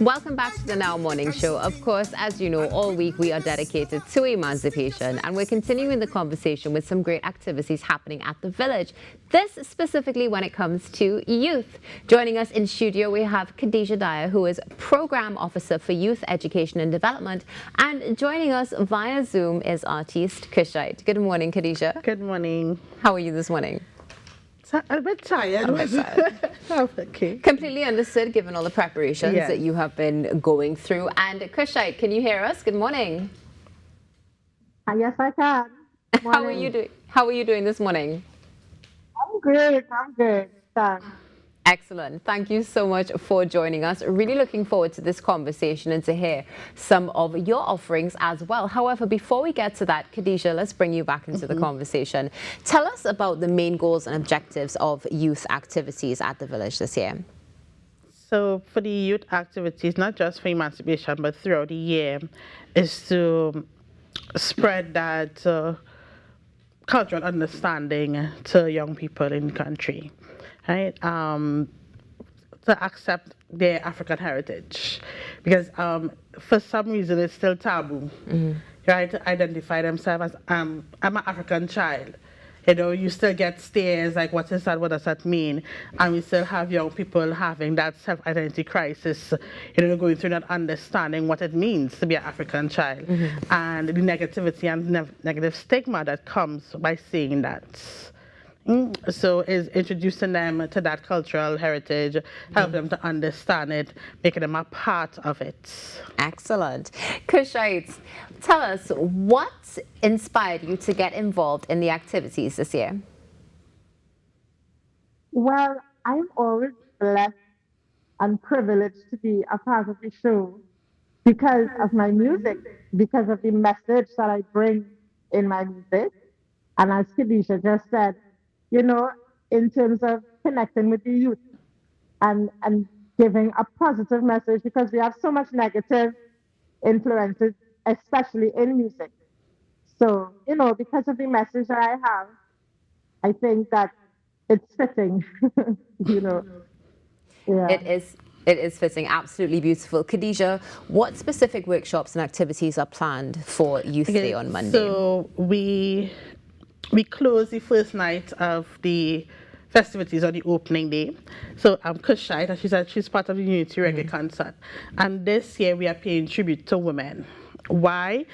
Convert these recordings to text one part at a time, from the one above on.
Welcome back to the Now Morning Show. Of course, as you know, all week we are dedicated to emancipation, and we're continuing the conversation with some great activities happening at the village. This specifically when it comes to youth. Joining us in studio, we have Kadiha Dyer, who is Program Officer for Youth Education and Development, and joining us via Zoom is Artiste Kushite. Good morning, Kadiha. Good morning. How are you this morning? A bit tired. Okay. Completely understood, given all the preparations that you have been going through. And Kushite, can you hear us? Good morning. Yes, I can. How are you doing? How are you doing this morning? I'm good. I'm good. Thanks. Excellent. Thank you so much for joining us. Really looking forward to this conversation and to hear some of your offerings as well. However, before we get to that, Kadiha, let's bring you back into the conversation. Tell us about the main goals and objectives of youth activities at the village this year. So for the youth activities, not just for emancipation, but throughout the year, is to spread that cultural understanding to young people in the country. Right, to accept their African heritage, because for some reason it's still taboo, right, to identify themselves as I'm an African child. You know, you still get stares like, what is that? What does that mean? And we still have young people having that self-identity crisis, you know, going through not understanding what it means to be an African child, and the negativity and negative stigma that comes by saying that. So is introducing them to that cultural heritage, help them to understand it, making them a part of it. Excellent. Kushite, tell us, what inspired you to get involved in the activities this year? Well, I'm always blessed and privileged to be a part of the show because of my music, because of the message that I bring in my music. And as Kadiha just said, you know, in terms of connecting with the youth and giving a positive message, because we have so much negative influences, especially in music. So, you know, because of the message that I have, I think that it's fitting, you know. Yeah. It is fitting, absolutely beautiful. Kadiha, what specific workshops and activities are planned for Youth Day on Monday? So we close the first night of the festivities on the opening day. So Kushite, as she said, she's part of the Unity Reggae concert. And this year we are paying tribute to women. Why?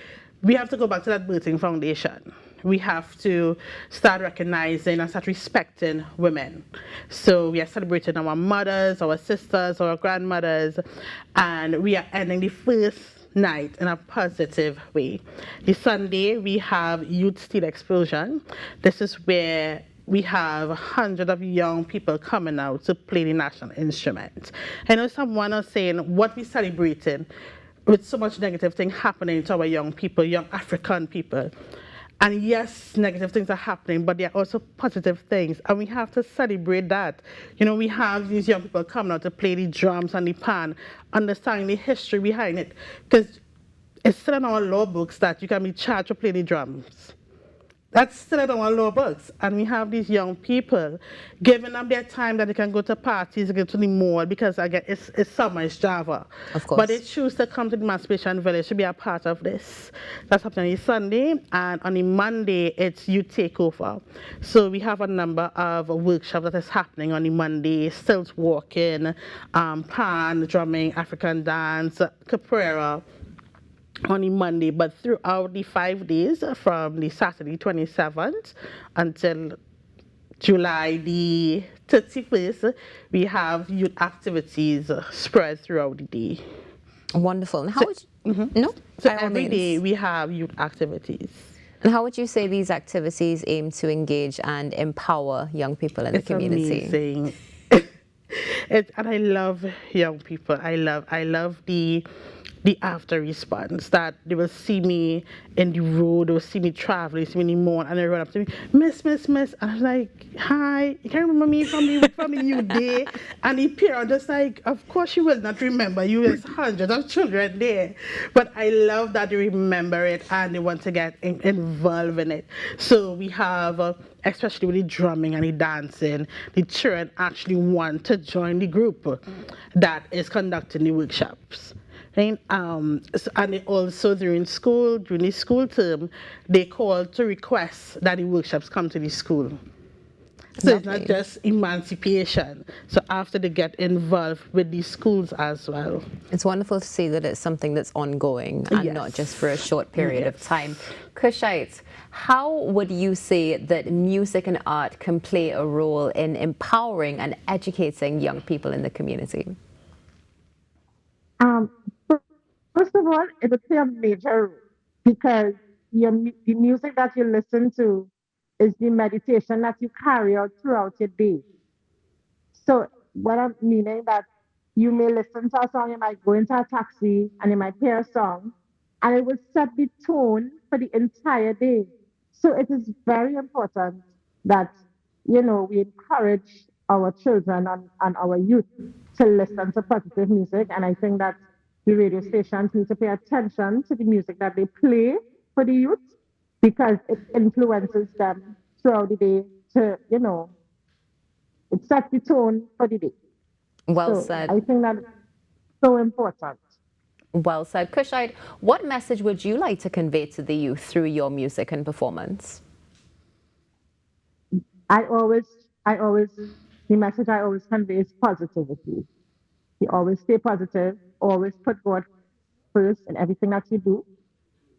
We have to go back to that birthing foundation. We have to start recognizing and start respecting women. So we are celebrating our mothers, our sisters, our grandmothers, and we are ending the first night in a positive way. The Sunday we have Youth Steel Explosion. This is where we have hundreds of young people coming out to play the national instrument. I know someone is saying, what we celebrating with so much negative thing happening to our young people, young African people. And yes, negative things are happening, but there are also positive things, and we have to celebrate that. You know, we have these young people coming out to play the drums and the pan, understanding the history behind it, because it's still in our law books that you can be charged to play the drums. That's still in our law books, and we have these young people giving up their time that they can go to parties, go to the mall, because again, it's summer, it's Java. Of course. But they choose to come to the Emancipation Village to be a part of this. That's happening on Sunday, and on the Monday, it's Youth Takeover. So we have a number of workshops that is happening on the Monday: stilt walking, pan, drumming, African dance, capoeira, on the Monday, but throughout the 5 days from the Saturday 27th until July the 31st, we have youth activities spread throughout the day. Wonderful. And how would you, no? So every day we have youth activities. And how would you say these activities aim to engage and empower young people in the community? It's amazing. And I love young people. I love the the after response, that they will see me in the road, they will see me traveling, see me in the morning, and they run up to me, Miss. And I was like, hi, you can remember me from the new day? And the parent just like, of course you will not remember you. There's hundreds of children there. But I love that they remember it and they want to get involved in it. So we have, especially with the drumming and the dancing, the children actually want to join the group that is conducting the workshops. Right? And they also during the school term, they call to request that the workshops come to the school. So it's not just emancipation. So after they get involved with the schools as well. It's wonderful to see that it's something that's ongoing and not just for a short period of time. Kushite, how would you say that music and art can play a role in empowering and educating young people in the community? First of all, it would play a major role because the music that you listen to is the meditation that you carry out throughout your day. So what I'm meaning that you may listen to a song, you might go into a taxi and you might hear a song, and it will set the tone for the entire day. So it is very important that we encourage our children and our youth to listen to positive music. And I think that the radio stations need to pay attention to the music that they play for the youth because it influences them throughout the day to, it sets the tone for the day. Well So said. I think that's so important. Well said. Kushite, what message would you like to convey to the youth through your music and performance? The message I always convey is positivity. You always stay positive, always put God first in everything that you do.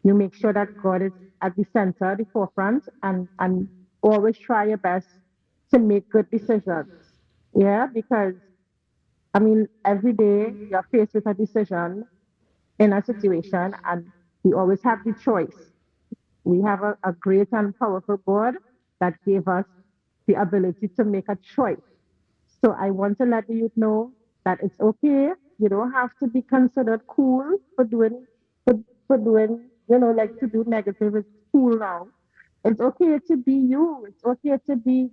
You make sure that God is at the center, the forefront, and always try your best to make good decisions. Yeah, because every day you're faced with a decision in a situation, and we always have the choice. We have a great and powerful God that gave us the ability to make a choice. So I want to let the youth know that it's okay. You don't have to be considered cool for doing, for doing, like to do negative. It's cool now. It's okay to be you. It's okay to be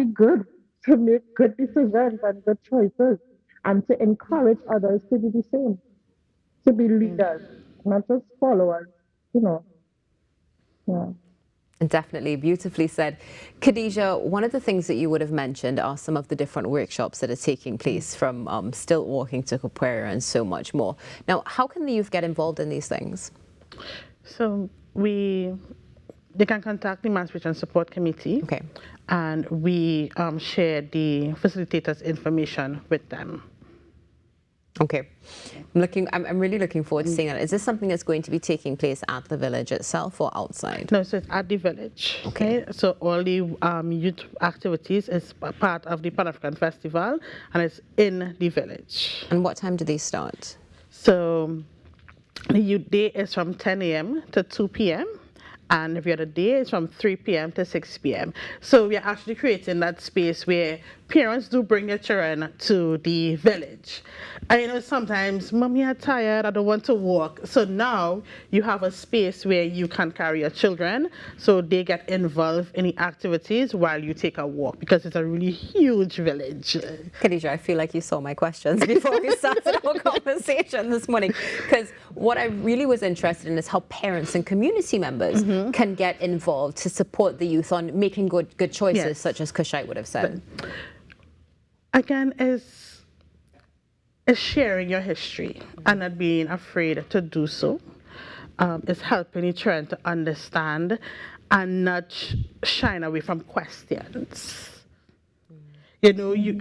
good, to make good decisions and good choices, and to encourage others to do the same, to be leaders, not just followers. You know. Yeah. Definitely, beautifully said. Kadiha, one of the things that you would have mentioned are some of the different workshops that are taking place, from stilt walking to capoeira and so much more. Now, how can the youth get involved in these things? So they can contact the Emancipation Support Committee, and we share the facilitators' information with them. Okay. I'm really looking forward to seeing that. Is this something that's going to be taking place at the village itself or outside? No, so it's at the village. Okay. So all the youth activities is part of the Pan-African Festival, and it's in the village. And what time do they start? So the youth day is from 10 a.m. to 2 p.m. and every other day is from 3 p.m. to 6 p.m. So we are actually creating that space where parents do bring their children to the village. And sometimes, Mommy, I'm tired, I don't want to walk. So now you have a space where you can carry your children, so they get involved in the activities while you take a walk, because it's a really huge village. Kadiha, I feel like you saw my questions before we started our conversation this morning, because what I really was interested in is how parents and community members can get involved to support the youth on making good choices, such as Kushite would have said. But, again, is sharing your history and not being afraid to do so. It's helping you trying to understand and not shine away from questions. You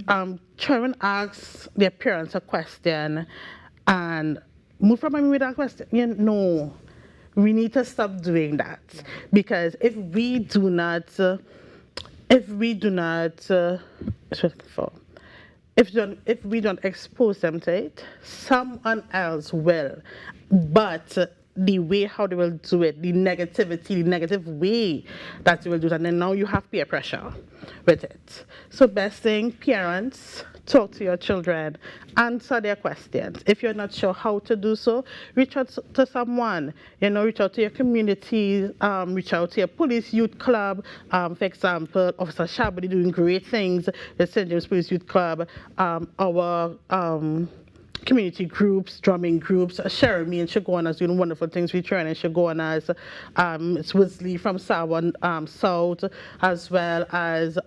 try and ask their parents a question and move from me with that question. No, we need to stop doing that, because if we do not if we don't expose them to it, someone else will. But the way how they will do it, the negative way that they will do it, and then now you have peer pressure with it. So best thing, parents, talk to your children, answer their questions. If you're not sure how to do so, reach out to someone. Reach out to your community, reach out to your police youth club. For example, Officer Shabadi doing great things. The St. James Police Youth Club, our community groups, drumming groups. Sheremy and Shagona's doing wonderful things. We're trying and Shagona's. It's Wesley from Sawan South, as well as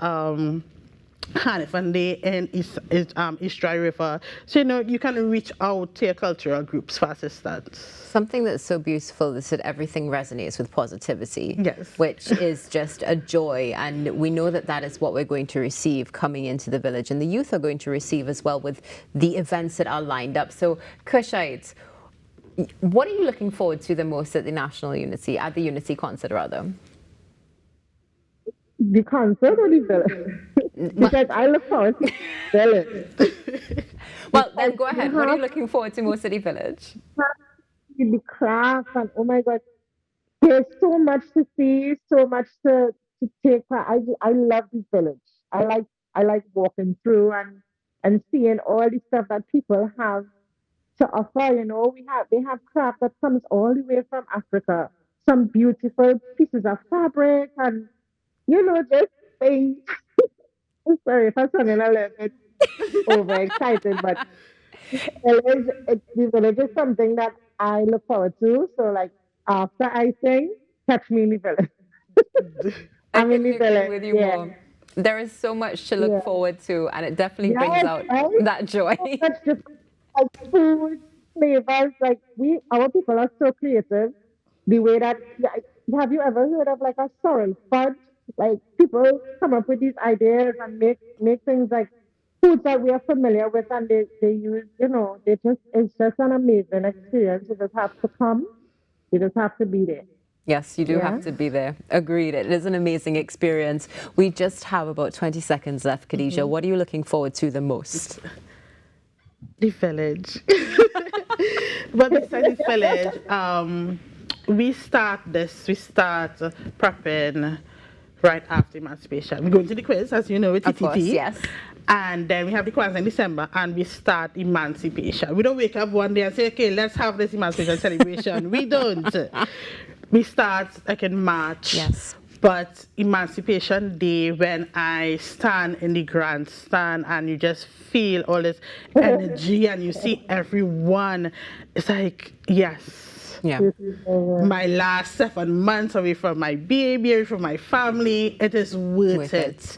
Hanifande and East Dry River. So, you can reach out to your cultural groups for assistance. Something that's so beautiful is that everything resonates with positivity, yes, which is just a joy. And we know that that is what we're going to receive coming into the village. And the youth are going to receive as well with the events that are lined up. So, Kushite, what are you looking forward to the most at the Unity concert, rather? The concert or the village? Because I look forward to the village. Well, then go ahead. What are you looking forward to most at the village? The craft, and oh my God, there's so much to see, so much to take part. I love the village. I like walking through and seeing all the stuff that people have to offer. They have craft that comes all the way from Africa. Some beautiful pieces of fabric and just things. I'm sorry if I'm sounding a little bit overexcited, but the village is something that I look forward to. So, like, after I sing, catch me in the village. I'm in the village. With you more. There is so much to look forward to, and it definitely brings out that joy. That's just like food, flavors. Like, our people are so creative. The way that, have you ever heard of like a sorrel fudge? Like, people come up with these ideas and make things like foods that we are familiar with, and they use, it's just an amazing experience. You just have to come. You just have to be there. Yes, you do have to be there. Agreed. It is an amazing experience. We just have about 20 seconds left, Kadiha. What are you looking forward to the most? The village. But besides the village, we start prepping right after Emancipation. We go into the quiz, as you know, with TTT. Of course, yes. And then we have the quiz in December, and we start Emancipation. We don't wake up one day and say, okay, let's have this Emancipation celebration. We don't. We start like in March. Yes. But Emancipation Day, when I stand in the grandstand and you just feel all this energy and you see everyone, it's like, yes. Yeah. My last 7 months away from my baby, away from my family, it is worth it.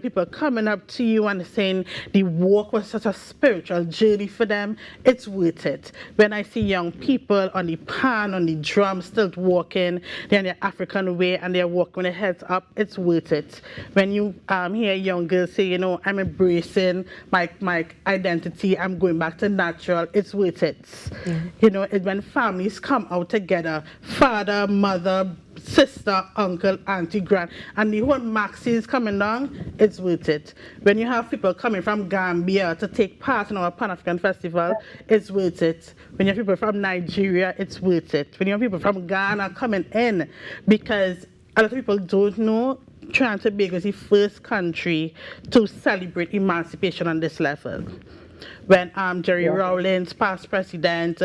People coming up to you and saying the walk was such a spiritual journey for them. It's worth it. When I see young people on the pan, on the drum, still walking, they're in the African way and they're walking with their heads up, it's worth it. When you hear young girls say, I'm embracing my identity, I'm going back to natural, it's worth it. When families come out together, father, mother, sister, uncle, auntie, grand, and the whole maxi is coming down, it's worth it. When you have people coming from Gambia to take part in our Pan-African Festival, it's worth it. When you have people from Nigeria, it's worth it. When you have people from Ghana coming in, because a lot of people don't know, Trinidad and Tobago is the first country to celebrate emancipation on this level. When Jerry Rawlings, past president,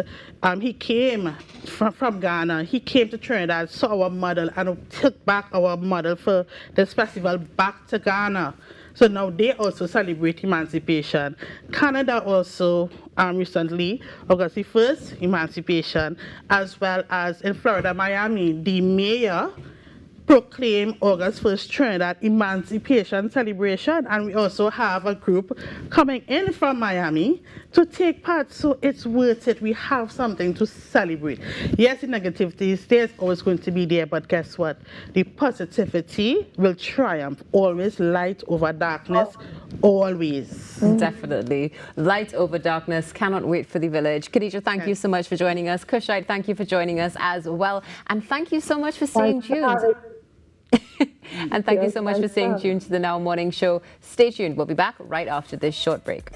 he came from Ghana. He came to Trinidad, saw our model, and took back our model for this festival back to Ghana. So now they also celebrate emancipation. Canada also recently, August 1st, emancipation, as well as in Florida, Miami, the mayor proclaim August 1st Trinidad Emancipation Celebration, and we also have a group coming in from Miami to take part, so it's worth it. We have something to celebrate. Yes, the negativities, there's always going to be there, but guess what? The positivity will triumph. Always light over darkness, always. Definitely. Light over darkness. Cannot wait for the village. Kadiha, thank you so much for joining us. Kushite, thank you for joining us as well. And thank you so much for staying tuned. And thank you so much for staying tuned to the Now Morning Show. Stay tuned. We'll be back right after this short break.